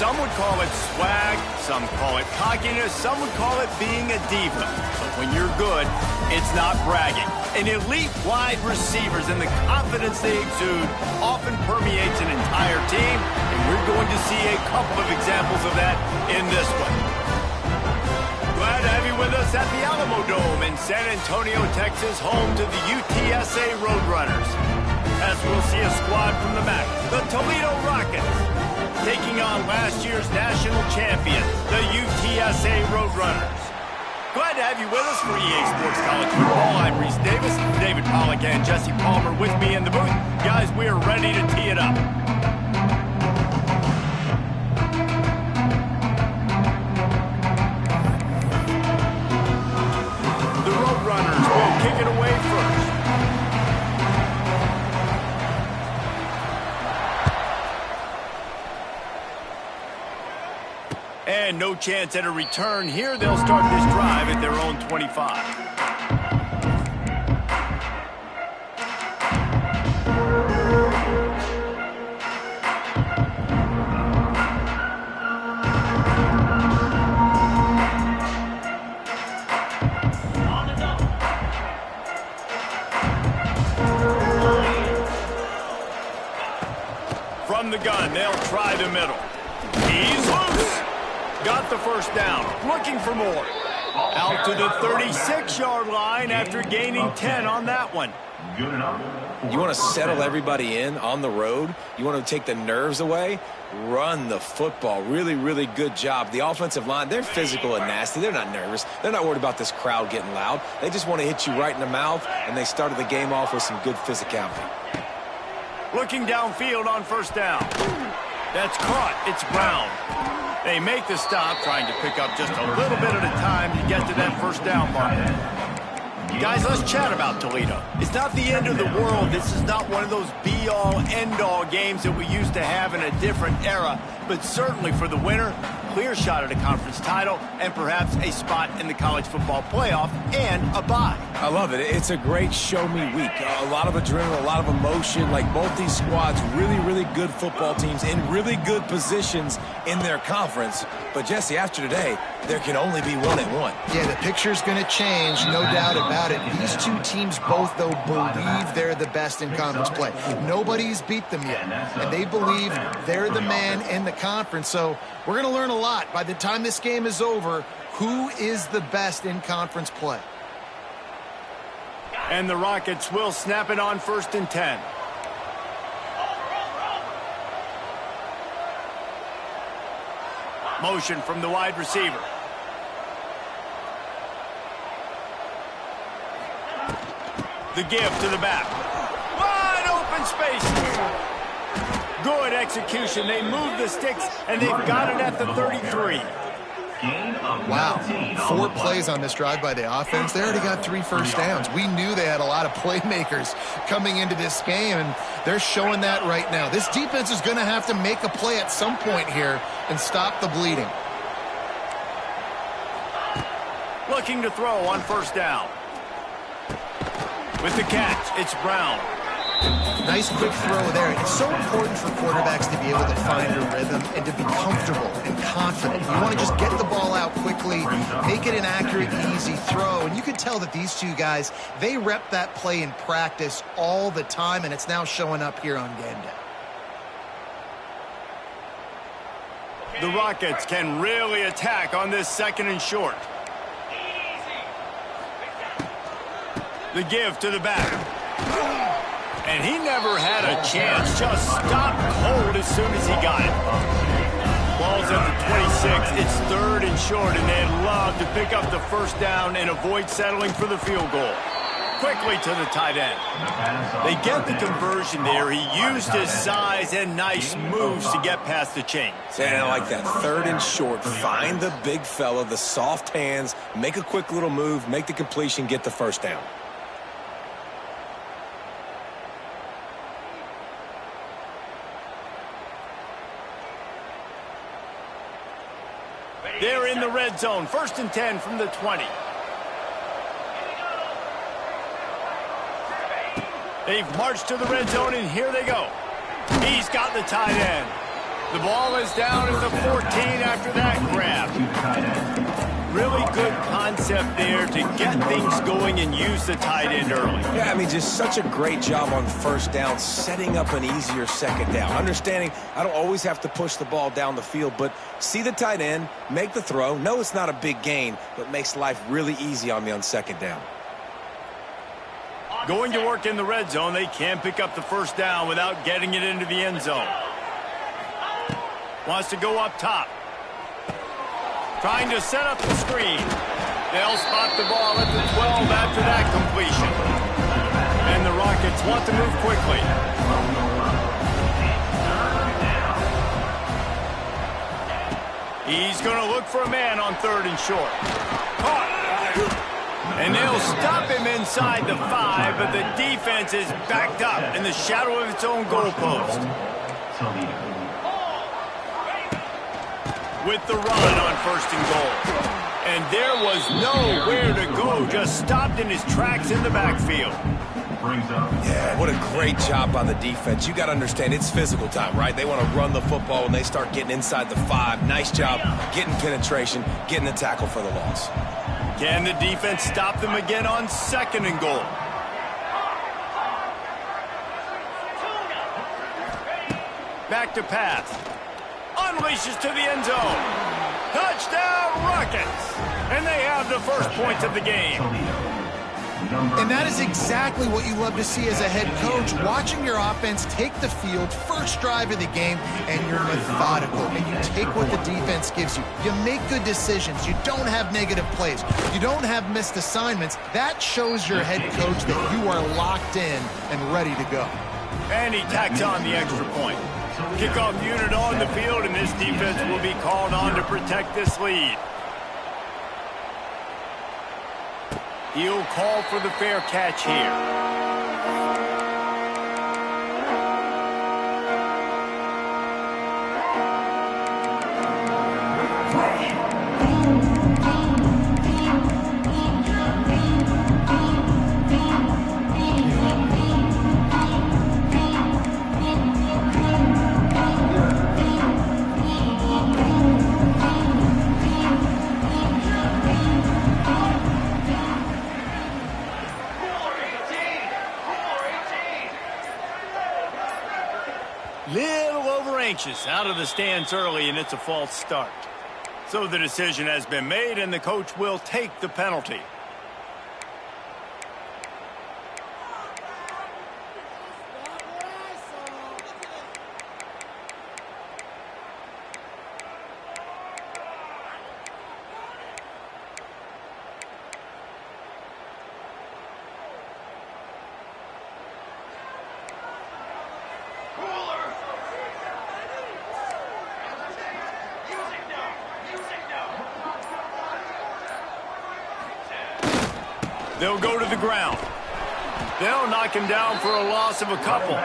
Some would call it swag, some call it cockiness, some would call it being a diva. But when you're good, it's not bragging. An elite wide receivers and the confidence they exude often permeates an entire team, and we're going to see a couple of examples of that in this one. Glad to have you with us at the Alamo Dome in San Antonio, Texas, home to the UTSA Roadrunners. As we'll see a squad from the MAC, the Toledo Rockets, taking on last year's national champion, the UTSA Roadrunners. Glad to have you with us for EA Sports College Football. I'm Reese Davis, David Pollack and Jesse Palmer with me in the booth. Guys, we are ready to tee it up. The Roadrunners will kick it away first. And no chance at a return here. They'll start this drive at their own 25. From the gun, they'll try the middle. He's loose. Got the first down, looking for more. Out to the 36-yard line after gaining 10 on that one. You want to settle everybody in on the road? You want to take the nerves away? Run the football. Really, really good job. The offensive line, they're physical and nasty. They're not nervous. They're not worried about this crowd getting loud. They just want to hit you right in the mouth, and they started the game off with some good physicality. Looking downfield on first down. That's caught. It's Brown. They make the stop, trying to pick up just a little bit at a time to get to that first down marker. Guys, let's chat about Toledo. It's not the end of the world. This is not one of those be-all, end-all games that we used to have in a different era. But certainly for the winner, clear shot at a conference title and perhaps a spot in the college football playoff and a bye. I love it. It's a great show-me week. A lot of adrenaline, a lot of emotion. Like both these squads, really, really good football teams in really good positions in their conference. But, Jesse, after today, there can only be 1-1. Yeah, the picture's going to change, no doubt about it. These two teams both, though, believe they're the best in conference play. Nobody's beat them yet, and they believe they're the man in the conference. So we're going to learn a lot. By the time this game is over, who is the best in conference play? And the Rockets will snap it on 1st and 10. Motion from the wide receiver. The give to the back. Wide open space. Good execution. They move the sticks, and they've got it at the 33. Wow, 4 plays on this drive by the offense. They already got 3 first downs. We knew they had a lot of playmakers coming into this game, and they're showing that right now. This defense is going to have to make a play at some point here and stop the bleeding. Looking to throw on first down. With the catch, it's Brown. Nice quick throw there. It's so important for quarterbacks to be able to find a rhythm and to be comfortable and confident. You want to just get the ball out quickly, make it an accurate, easy throw. And you can tell that these two guys, they rep that play in practice all the time, and it's now showing up here on game day. The Rockets can really attack on this 2nd and short. The give to the back. And he never had a chance. Just stopped cold as soon as he got it. Ball's at the 26. It's 3rd and short, and they'd love to pick up the first down and avoid settling for the field goal. Quickly to the tight end. They get the conversion there. He used his size and nice moves to get past the chains. And I like that 3rd and short. Find the big fella, the soft hands, make a quick little move, make the completion, get the first down. They're in the red zone. 1st and 10 from the 20. They've marched to the red zone, and here they go. He's got the tight end. The ball is down at the 14 after that grab. Really good concept there to get things going and use the tight end early. Yeah, I mean, just such a great job on first down, setting up an easier second down. Understanding I don't always have to push the ball down the field, but see the tight end, make the throw. No, it's not a big gain, but makes life really easy on me on second down. Going to work in the red zone, they can't pick up the first down without getting it into the end zone. Wants to go up top. Trying to set up the screen. They'll spot the ball at the 12 after that completion. And the Rockets want to move quickly. He's going to look for a man on 3rd and short. Caught. And they'll stop him inside the 5, but the defense is backed up in the shadow of its own goalpost. With the run on 1st and goal. And there was nowhere to go, just stopped in his tracks in the backfield. Yeah, what a great job by the defense. You got to understand, it's physical time, right? They want to run the football when they start getting inside the 5. Nice job getting penetration, getting the tackle for the loss. Can the defense stop them again on 2nd and goal? Back to pass. Unleashes to the end zone. Touchdown, Rockets! And they have the first points of the game. And that is exactly what you love to see as a head coach, watching your offense take the field, first drive of the game, and you're methodical, and you take what the defense gives you. You make good decisions. You don't have negative plays. You don't have missed assignments. That shows your head coach that you are locked in and ready to go. And he tacks on the extra point. Kickoff unit on the field, and this defense will be called on to protect this lead. He'll call for the fair catch here. Out of the stands early, and it's a false start. So the decision has been made, and the coach will take the penalty. They'll go to the ground. They'll knock him down for a loss of a couple.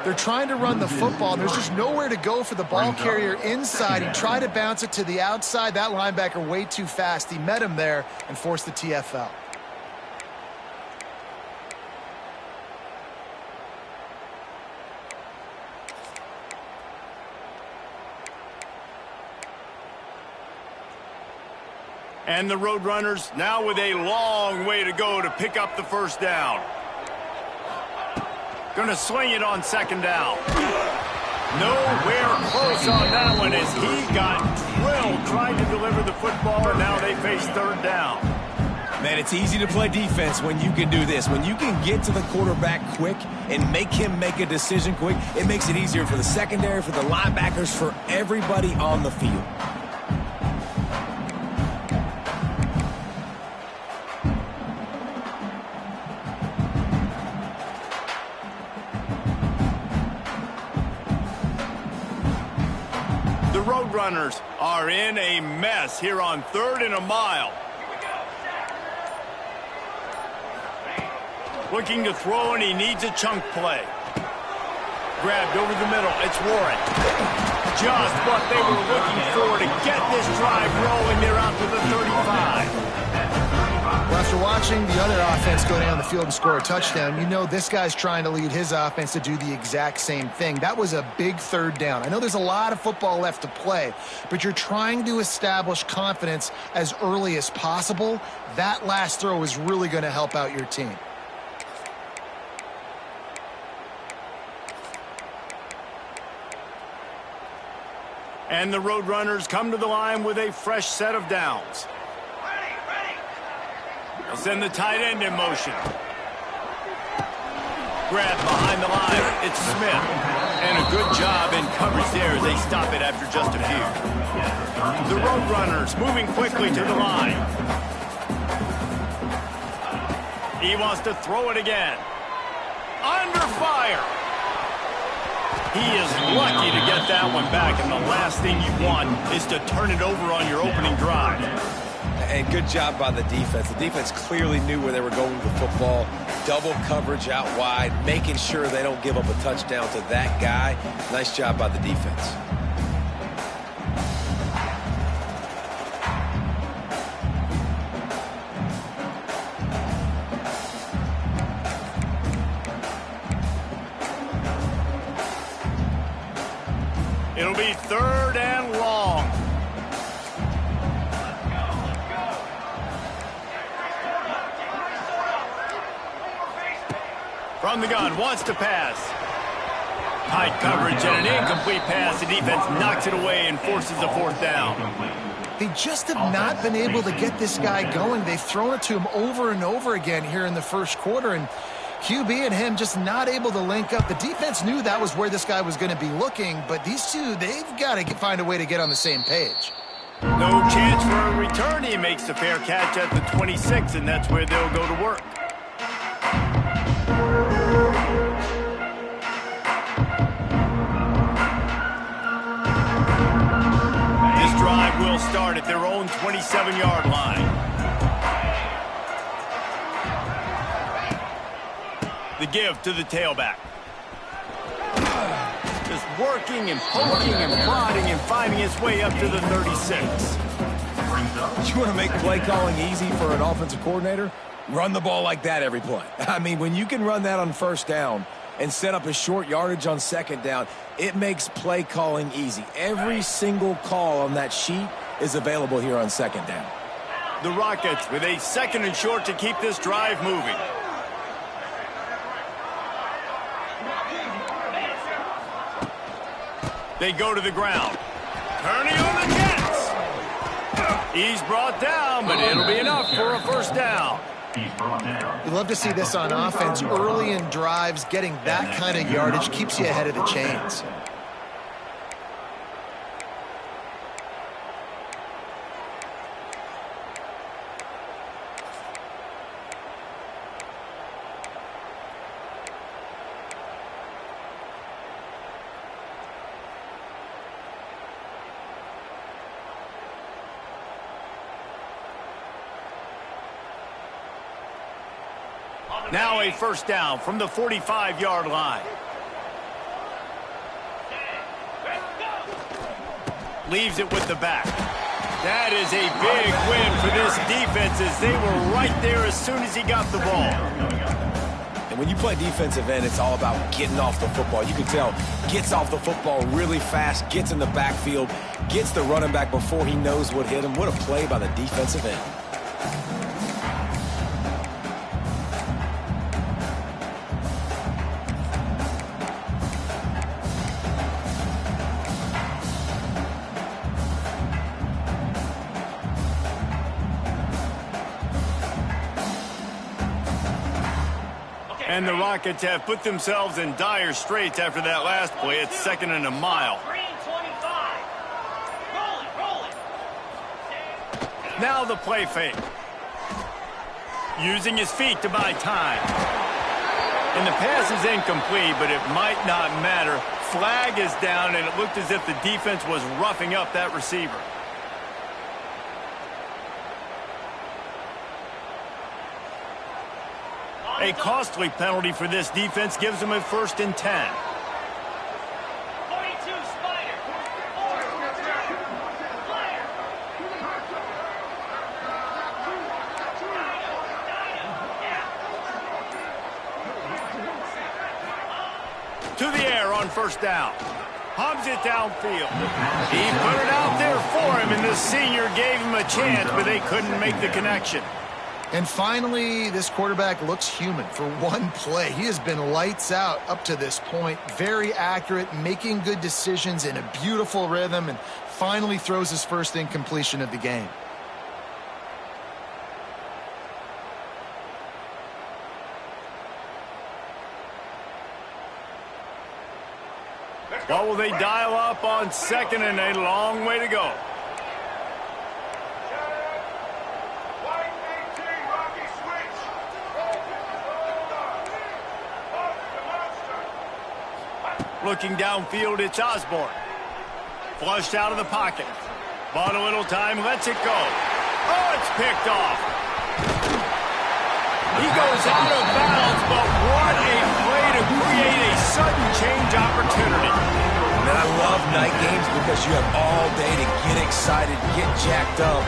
They're trying to run the football. There's just nowhere to go for the ball carrier inside. He tried to bounce it to the outside. That linebacker way too fast. He met him there and forced the TFL. And the Roadrunners now with a long way to go to pick up the first down. Going to swing it on 2nd down. Nowhere close on that one as he got drilled trying to deliver the football, and now they face 3rd down. Man, it's easy to play defense when you can do this. When you can get to the quarterback quick and make him make a decision quick, it makes it easier for the secondary, for the linebackers, for everybody on the field. Roadrunners are in a mess here on 3rd and a mile. Looking to throw, and he needs a chunk play. Grabbed over the middle. It's Warren. Just what they were looking for to get this drive rolling. They're out to the 35. Well, after watching the other offense go down the field and score a touchdown, you know this guy's trying to lead his offense to do the exact same thing. That was a big third down. I know there's a lot of football left to play, but you're trying to establish confidence as early as possible. That last throw is really going to help out your team. And the Roadrunners come to the line with a fresh set of downs. They'll send the tight end in motion. Grab behind the line. It's Smith. And a good job in coverage there as they stop it after just a few. The Roadrunners moving quickly to the line. He wants to throw it again. Under fire. He is lucky to get that one back, and the last thing you want is to turn it over on your opening drive. And good job by the defense. The defense clearly knew where they were going with the football. Double coverage out wide, making sure they don't give up a touchdown to that guy. Nice job by the defense. It'll be 3rd and long. From the gun, wants to pass. Tight coverage and an incomplete pass. The defense knocks it away and forces a 4th down. They just have not been able to get this guy going. They've thrown it to him over and over again here in the first quarter, and QB and him just not able to link up. The defense knew that was where this guy was going to be looking, but these two, they've got to find a way to get on the same page. No chance for a return. He makes the fair catch at the 26, and that's where they'll go to work. This drive will start at their own 27-yard line. The give to the tailback. Just working and poking and prodding and finding his way up to the 36. You want to make play calling easy for an offensive coordinator? Run the ball like that every play. I mean, when you can run that on 1st down and set up a short yardage on 2nd down, it makes play calling easy. Every single call on that sheet is available here on 2nd down. The Rockets with a 2nd and short to keep this drive moving. They go to the ground. Turning on the Jets. He's brought down, but it'll be enough for a 1st down. You love to see this on offense. Early in drives, getting that kind of yardage keeps you ahead of the chains. Now a 1st down from the 45-yard line. Leaves it with the back. That is a big win for this defense as they were right there as soon as he got the ball. And when you play defensive end, it's all about getting off the football. You can tell, gets off the football really fast, gets in the backfield, gets the running back before he knows what hit him. What a play by the defensive end. And the Rockets have put themselves in dire straits after that last play. It's 2nd and a mile. Now the play fake. Using his feet to buy time. And the pass is incomplete, but it might not matter. Flag is down, and it looked as if the defense was roughing up that receiver. A costly penalty for this defense gives them a 1st and 10. first down. Hums it downfield. He put it out there for him, and the senior gave him a chance, but they couldn't make the connection. And finally, this quarterback looks human for one play. He has been lights out up to this point. Very accurate, making good decisions in a beautiful rhythm, and finally throws his first incompletion of the game. What will they dial up on second and a long way to go? Looking downfield, it's Osborne. Flushed out of the pocket. Bought a little time, lets it go. Oh, it's picked off. He goes out of bounds, but what a play to create a sudden change opportunity. And I love night games because you have all day to get excited, get jacked up.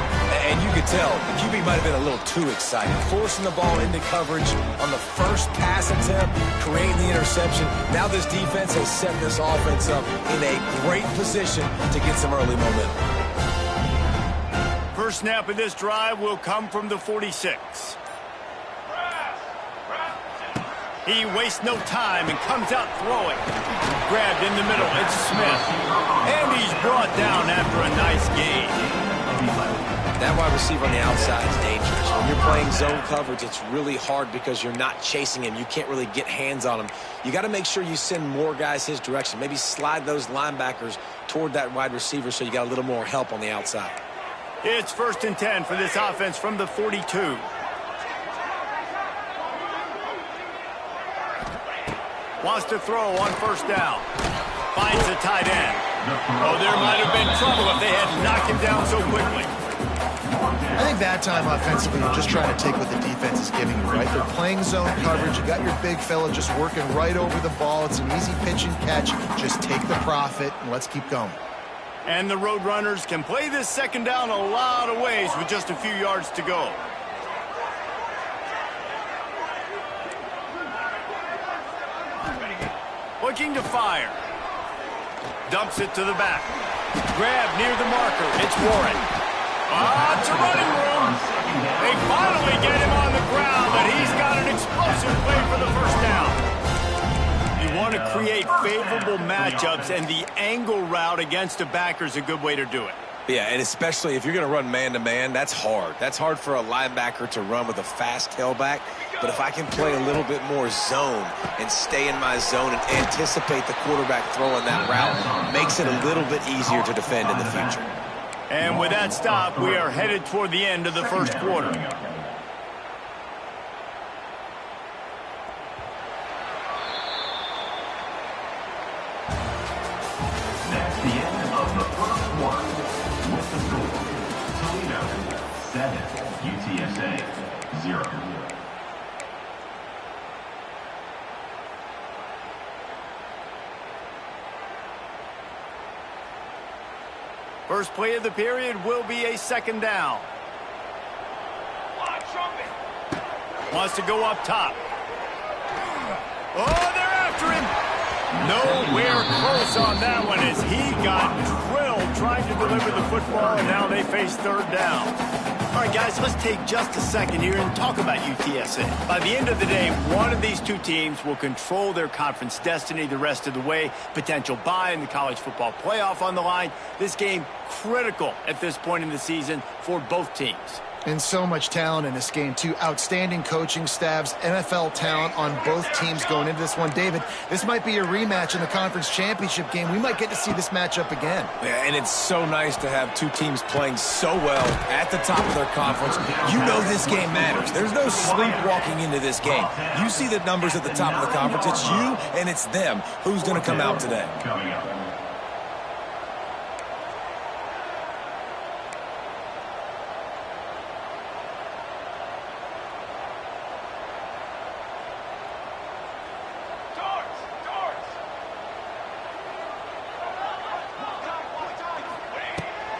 And you could tell the QB might have been a little too excited. Forcing the ball into coverage on the first pass attempt, creating the interception. Now this defense has set this offense up in a great position to get some early momentum. First snap of this drive will come from the 46. He wastes no time and comes out throwing. Grabbed in the middle, it's Smith. And he's brought down after a nice gain. That wide receiver on the outside is dangerous. When you're playing zone coverage, it's really hard because you're not chasing him. You can't really get hands on him. You got to make sure you send more guys his direction. Maybe slide those linebackers toward that wide receiver so you got a little more help on the outside. It's 1st and 10 for this offense from the 42. Wants to throw on first down. Finds the tight end. Oh, there might have been trouble if they had knocked him down so quickly. I think that time offensively, you're just trying to take what the defense is giving you, right? They're playing zone coverage. You got your big fella just working right over the ball. It's an easy pitch and catch. Just take the profit and let's keep going. And the Roadrunners can play this second down a lot of ways with just a few yards to go. Looking to fire. Dumps it to the back. Grab near the marker. It's Warren. It's a running room. They finally get him on the ground, but he's got an explosive play for the first down. You want to create favorable matchups, and the angle route against a backer is a good way to do it. Yeah, and especially if you're going to run man-to-man, that's hard. That's hard for a linebacker to run with a fast tailback. But if I can play a little bit more zone and stay in my zone and anticipate the quarterback throwing that route, makes it a little bit easier to defend in the future. And with that stop, we are headed toward the end of the first quarter. That's the end of the first quarter. With the score, Toledo 7, UTSA 0. First play of the period will be a second down. Wants to go up top. Oh, they're after him. Nowhere close on that one as he got drilled trying to deliver the football, and now they face third down. All right, guys, let's take just a second here and talk about UTSA. By the end of the day, one of these two teams will control their conference destiny the rest of the way. Potential bye in the college football playoff on the line. This game critical at this point in the season for both teams. And so much talent in this game, too. Outstanding coaching staffs, NFL talent on both teams going into this one. David, this might be a rematch in the conference championship game. We might get to see this matchup again. Yeah, and it's so nice to have two teams playing so well at the top of their conference. You know this game matters. There's no sleepwalking into this game. You see the numbers at the top of the conference. It's you and it's them. Who's going to come out today? Coming up.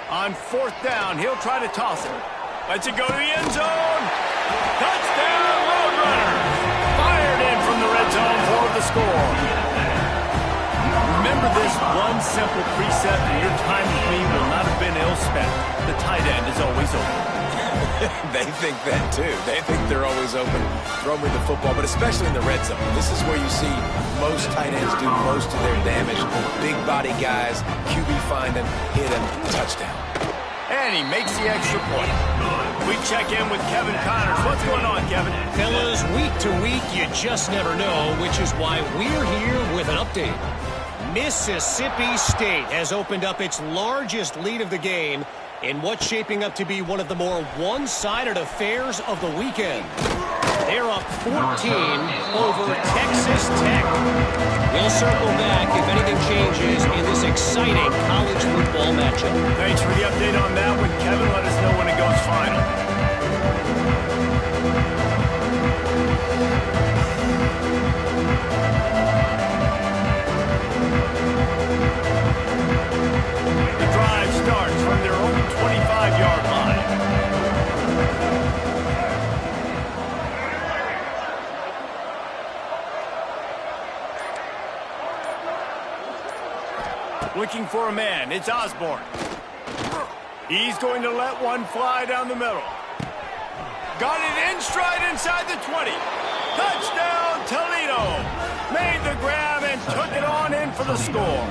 On fourth down, he'll try to toss it. Lets it go to the end zone. Touchdown, Roadrunners. Fired in from the red zone for the score. Remember this one simple precept, and your time with me will not have been ill spent. The tight end is always open. They think that, too. They think they're always open. Throw me the football, but especially in the red zone. This is where you see most tight ends do most of their damage. Big body guys, QB find him, hit him, touchdown. And he makes the extra point. We check in with Kevin Connors. What's going on, Kevin? Fellas, week to week, you just never know, which is why we're here with an update. Mississippi State has opened up its largest lead of the game in what's shaping up to be one of the more one-sided affairs of the weekend. They're up 14 over Texas Tech. We'll circle back if anything changes in this exciting college football matchup. Thanks for the update on that one, Kevin. Let us know when it goes final. The drive starts from their own 25-yard line. Looking for a man. It's Osborne. He's going to let one fly down the middle. Got it in stride inside the 20. Touchdown, Toledo. Made the grab and took it on in for the score.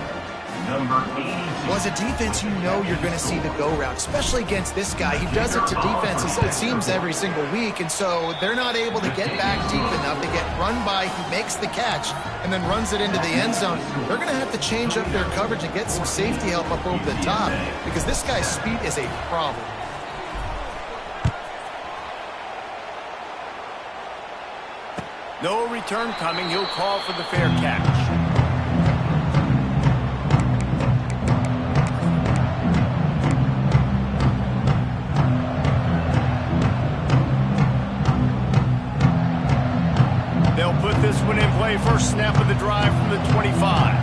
Well, as a defense, you know you're going to see the go route, especially against this guy. He does it to defenses, it seems, every single week, and so they're not able to get back deep enough. They get run by, he makes the catch, and then runs it into the end zone. They're going to have to change up their coverage and get some safety help up over the top, because this guy's speed is a problem. No return coming. He'll call for the fair catch. They'll put this one in play. First snap of the drive from the 25.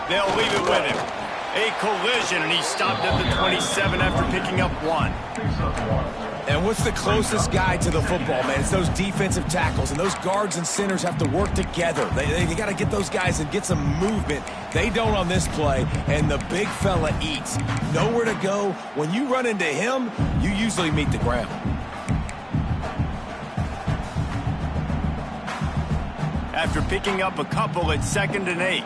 They'll leave it with him. A collision, and he stopped at the 27 after picking up one. And what's the closest guy to the football, man? It's those defensive tackles, and those guards and centers have to work together. They got to get those guys and get some movement. They don't on this play, and the big fella eats. Nowhere to go. When you run into him, you usually meet the ground. After picking up a couple at 2nd and 8.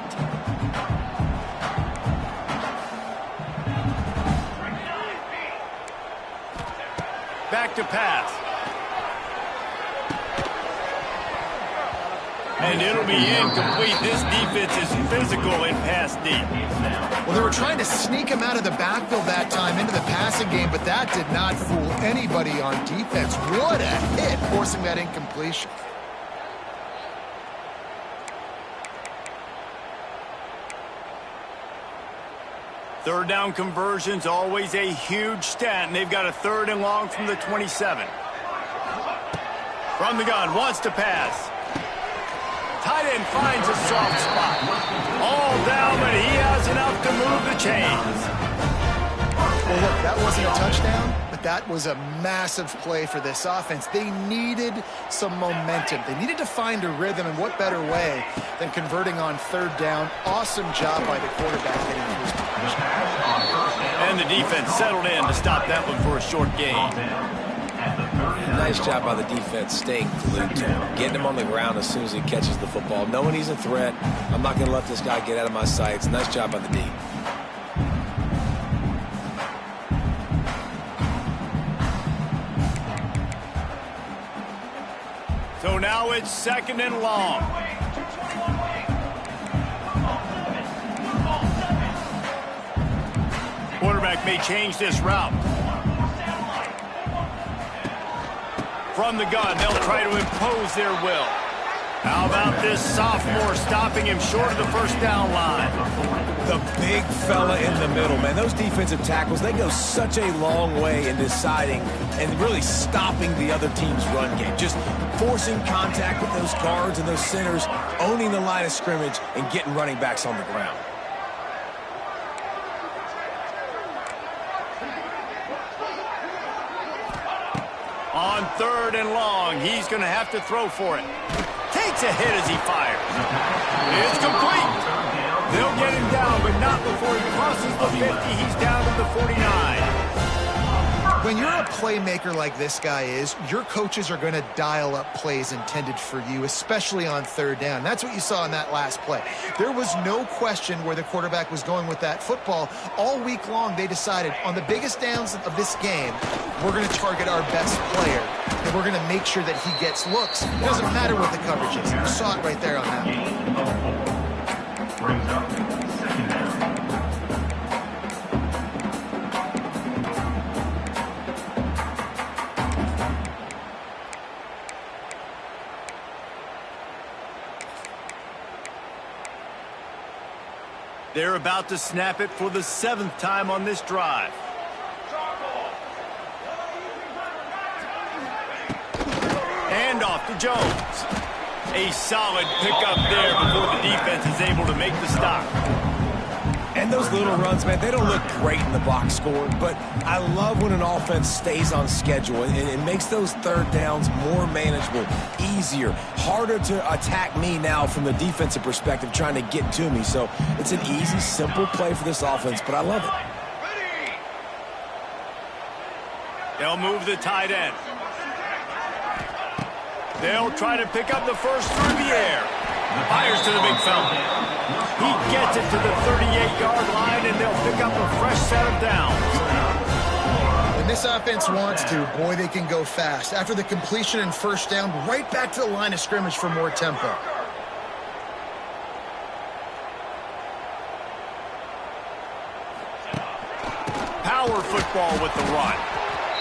Back to pass. And it'll be incomplete. This defense is physical and pass deep. Well, they were trying to sneak him out of the backfield that time into the passing game, but that did not fool anybody on defense. What a hit, forcing that incompletion. Third down conversions, always a huge stat, and they've got a 3rd and long from the 27. From the gun, wants to pass. Tight end finds a soft spot. All down, but he has enough to move the chains. Well, look, that wasn't a touchdown, but that was a massive play for this offense. They needed some momentum. They needed to find a rhythm, and what better way than converting on 3rd down. Awesome job by the quarterback getting to his position. And the defense settled in to stop that one for a short gain. Nice job by the defense staying glued to him, getting him on the ground as soon as he catches the football, knowing he's a threat. I'm not going to let this guy get out of my sights. Nice job by the D. So now it's 2nd and long. Quarterback may change this route. From the gun, they'll try to impose their will. How about this sophomore stopping him short of the 1st down line? The big fella in the middle, man. Those defensive tackles, they go such a long way in deciding and really stopping the other team's run game. Just forcing contact with those guards and those centers, owning the line of scrimmage, and getting running backs on the ground. On 3rd and long, he's going to have to throw for it. Takes takes a hit as he fires. It's complete. They'll get him down, but not before he crosses the 50. He's down to the 49. When you're a playmaker like this guy is, your coaches are going to dial up plays intended for you, especially on third down. That's what you saw in that last play. There was no question where the quarterback was going with that football. All week long, they decided on the biggest downs of this game, we're going to target our best player, and we're going to make sure that he gets looks. It doesn't matter what the coverage is. You saw it right there on that one. Brings up second down. They're about to snap it for the 7th time on this drive. And off to Jones. A solid pickup there before the defense is able to make the stop. And those little runs, man, they don't look great in the box score, but I love when an offense stays on schedule and it makes those third downs more manageable, easier, harder to attack me now from the defensive perspective trying to get to me. So it's an easy, simple play for this offense, but I love it. They'll move the tight end. They'll try to pick up the first through the air. Fires to the big fella. He gets it to the 38-yard line, and they'll pick up a fresh set of downs. When this offense wants to, boy, they can go fast. After the completion and first down, right back to the line of scrimmage for more tempo. Power football with the run.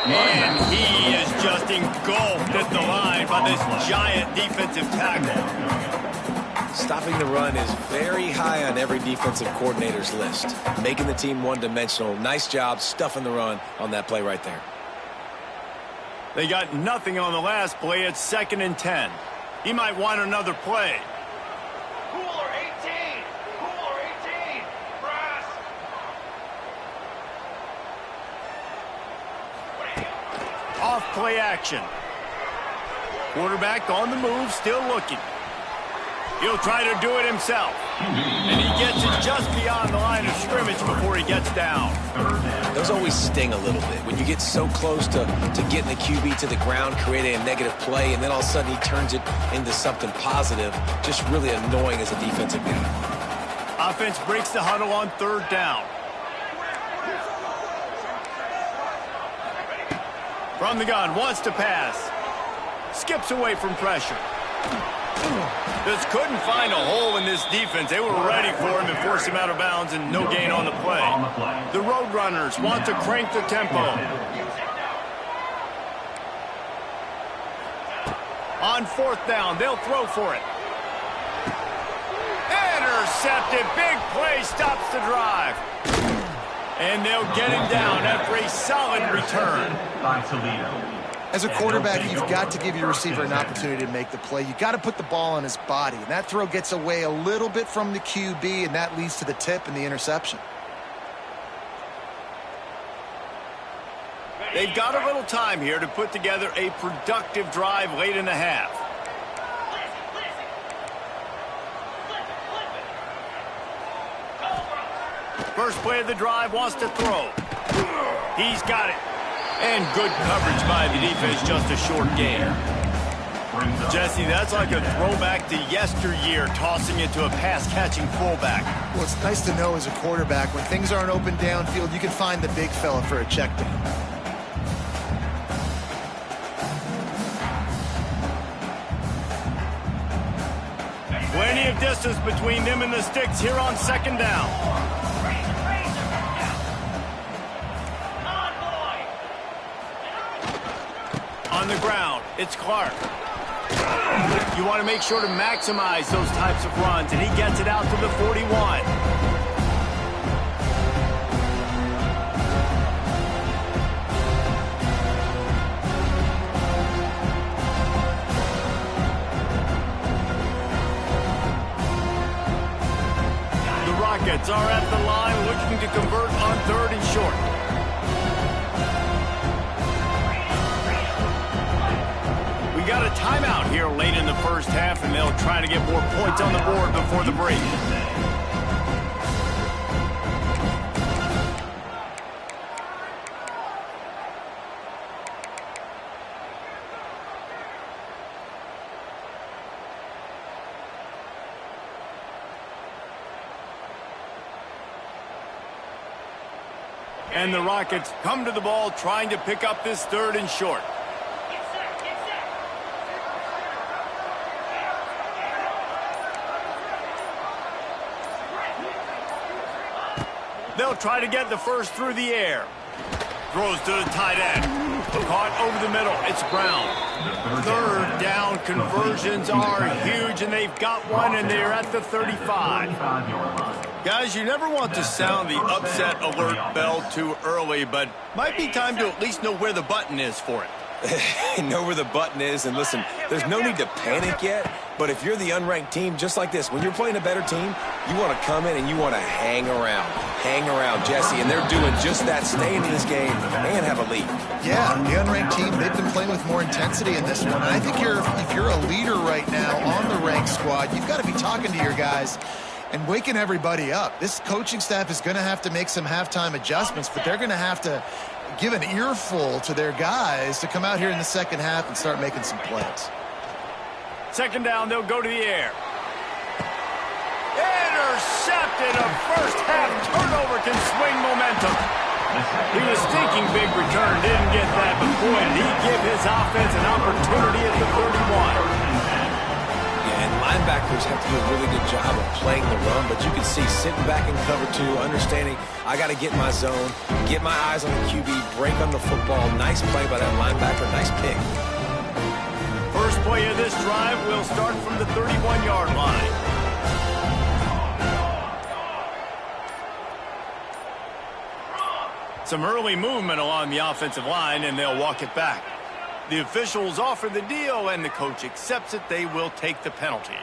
And he is just engulfed at the line by this giant defensive tackle. Stopping the run is very high on every defensive coordinator's list. Making the team one-dimensional. Nice job stuffing the run on that play right there. They got nothing on the last play. It's 2nd and 10. He might want another play. Cooler 18! Cooler 18! Press! Off play action. Quarterback on the move, still looking. He'll try to do it himself. And he gets it just beyond the line of scrimmage before he gets down. Those always sting a little bit. When you get so close to getting the QB to the ground, creating a negative play, and then all of a sudden he turns it into something positive, just really annoying as a defensive guy. Offense breaks the huddle on 3rd down. From the gun, wants to pass. Skips away from pressure. Just couldn't find a hole in this defense. They were ready for him and forced him out of bounds, and no gain on the play. The Roadrunners want to crank the tempo. On 4th down, they'll throw for it. Intercepted. Big play stops the drive. And they'll get him down after a solid return. By Toledo. As a quarterback, you've got to give your receiver an opportunity to make the play. You've got to put the ball on his body. And that throw gets away a little bit from the QB, and that leads to the tip and the interception. They've got a little time here to put together a productive drive late in the half. First play of the drive, wants to throw. He's got it. And good coverage by the defense, just a short gain. Jesse, that's like a throwback to yesteryear, tossing it to a pass-catching fullback. Well, it's nice to know as a quarterback, when things aren't open downfield, you can find the big fella for a check down. Plenty of distance between them and the sticks here on 2nd down. On the ground, it's Clark. You want to make sure to maximize those types of runs, and he gets it out to the 41. The Rockets are at the line looking to convert on 3rd and short. We got a timeout here late in the first half, and they'll try to get more points on the board before the break. And the Rockets come to the ball trying to pick up this third and short. They'll try to get the first through the air. Throws to the tight end. Caught over the middle. It's Brown. Third down conversions are huge, and they've got one, and they're at the 35. Guys, you never want to sound the upset alert bell too early, but might be time to at least know where the button is for it. Know where the button is, and listen, there's no need to panic yet, but if you're the unranked team, just like this, when you're playing a better team, you want to come in and you want to hang around, Jesse, and they're doing just that, staying in this game and have a lead. Yeah, the unranked team, they've been playing with more intensity in this one, and I think if you're a leader right now on the ranked squad, you've got to be talking to your guys and waking everybody up. This coaching staff is going to have to make some halftime adjustments, but they're going to have to give an earful to their guys to come out here in the second half and start making some plays. Second down, they'll go to the air. Intercepted. A first half turnover can swing momentum. He was thinking big return, didn't get that, but boy, did he give his offense an opportunity at the 31. And linebackers have to do a really good job of playing the run, but you can see sitting back in cover two, understanding I got to get my zone, get my eyes on the QB, break on the football. Nice play by that linebacker, nice pick. First play of this drive will start from the 31-yard line. Some early movement along the offensive line, and they'll walk it back. The officials offer the deal, and the coach accepts it. They will take the penalty.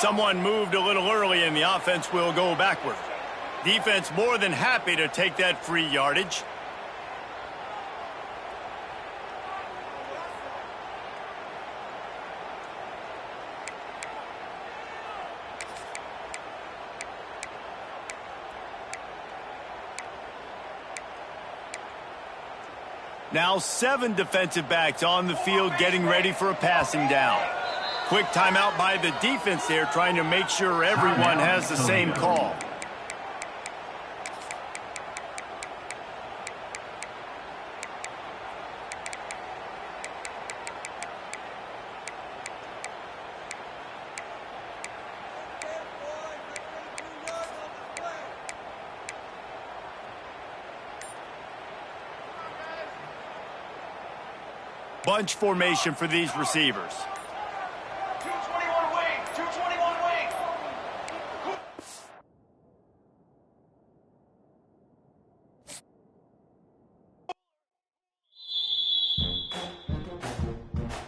Someone moved a little early, and the offense will go backward. Defense more than happy to take that free yardage. Now 7 defensive backs on the field getting ready for a passing down. Quick timeout by the defense there, trying to make sure everyone has the same call. Bunch formation for these receivers.